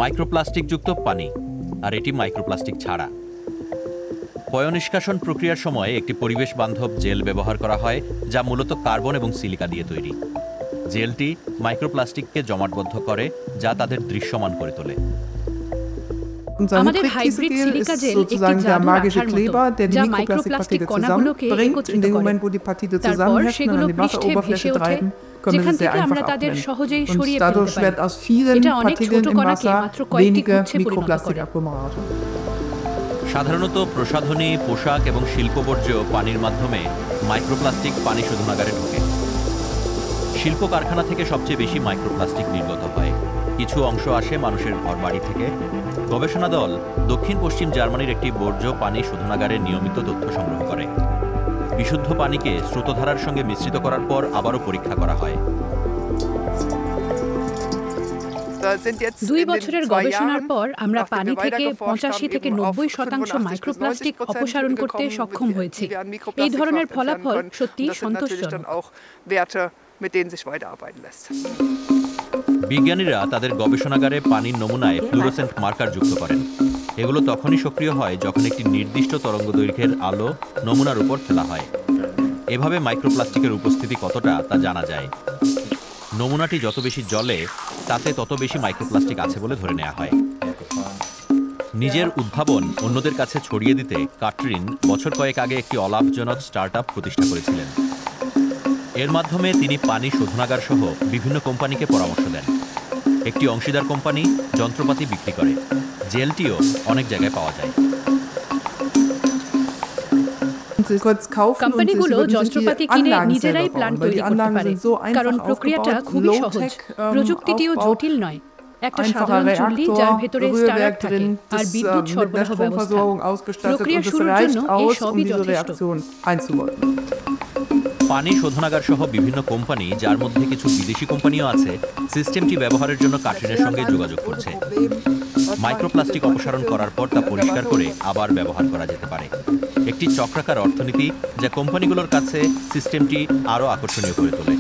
মাইক্রোপ্লাস্টিকযুক্ত পানি, আর এটি মাইক্রোপ্লাস্টিক ছাড়া। পয়ঃনিষ্কাশন প্রক্রিয়ার সময় একটি পরিবেশ বান্ধব জেল ব্যবহার করা হয়, যা মূলত কার্বন এবং সিলিকা দিয়ে তৈরি। জেলটি মাইক্রোপ্লাস্টিককে জমাটবদ্ধ করে, যা তাদের দৃশ্যমান করে তোলে। আমাদের হাইব্রিড সিলিকা জেল একটি জাদুর আঠার মতো, যা মাইক্রোপ্লাস্টিক কণাগুলোকে একত্রিত করে। তারপর সেগুলো পৃষ্ঠে ভেসে ওঠে, যেখান থেকে আমরা তাদের সহজেই সরিয়ে ফেলতে পারি। এটা অনেক ছোট কণাকে মাত্র কয়েকটি গুচ্ছে পরিণত করে। সাধারণত প্রসাধনী, পোশাক এবং শিল্পবর্জ্য পানির মাধ্যমে মাইক্রোপ্লাস্টিক পানি শোধনাগারে ঢোকে। শিল্প কারখানা থেকে সবচেয়ে বেশি মাইক্রোপ্লাস্টিক নির্গত হয়। কিছু অংশ আসে মানুষের ঘরবাড়ি থেকে। গবেষণা দল দক্ষিণ পশ্চিম জার্মানির একটি বর্জ্য পানি শোধনাগারে নিয়মিত তথ্য সংগ্রহ করে। বিশুদ্ধ পানিকে স্রোতধারার সঙ্গে মিশ্রিত করার পর আবারও পরীক্ষা করা হয়। 2 বছরের গবেষণার পর আমরা পানি থেকে 85 থেকে 90% মাইক্রোপ্লাস্টিক অপসারণ করতে সক্ষম হয়েছি। এই ধরনের ফলাফল সত্যিই সন্তোষজনক। বিজ্ঞানীরা তাদের গবেষণাগারে পানির নমুনায় ফ্লুরোসেন্ট মার্কার যুক্ত করেন। এগুলো তখনই সক্রিয় হয় যখন একটি নির্দিষ্ট তরঙ্গদৈর্ঘ্যের আলো নমুনার উপর ফেলা হয়। এভাবে মাইক্রোপ্লাস্টিকের উপস্থিতি কতটা তা জানা যায়। নমুনাটি যত বেশি জ্বলে, তাতে তত বেশি মাইক্রোপ্লাস্টিক আছে বলে ধরে নেওয়া হয়। নিজের উদ্ভাবন অন্যদের কাছে ছড়িয়ে দিতে কাটরিন বছর কয়েক আগে একটি অলাভজনক স্টার্টআপ প্রতিষ্ঠা করেছিলেন। এর মাধ্যমে তিনি পানি শোধনাগার সহ বিভিন্ন কোম্পানিকে পরামর্শ দেন। একটি অংশীদার কোম্পানি যন্ত্রপাতি বিক্রি করে। জেলটিও অনেক জায়গায় পাওয়া যায়। কোম্পানিগুলো যন্ত্রপাতি কিনে নিজেরাই প্ল্যান্ট তৈরি করতে পারে, কারণ প্রক্রিয়াটা খুবই সহজ। প্রযুক্তিটিও জটিল নয়। একটা সাধারণ চুল্লি যার ভেতরে স্টার্টার থাকে আর বিদ্যুৎ সরবরাহ ব্যবস্থা। প্রক্রিয়া শুরুর জন্য এই সবই যথেষ্ট। পানি শোধনাগার সহ বিভিন্ন কোম্পানি, যার মধ্যে কিছু বিদেশি কোম্পানিও আছে, সিস্টেমটি ব্যবহারের জন্য কাটরিনের সঙ্গে যোগাযোগ করছে। মাইক্রোপ্লাস্টিক অপসারণ করার পর তা পরিষ্কার করে আবার ব্যবহার করা যেতে পারে। একটি চক্রাকার অর্থনীতি, যা কোম্পানিগুলোর কাছে সিস্টেমটি আরও আকর্ষণীয় করে তোলে।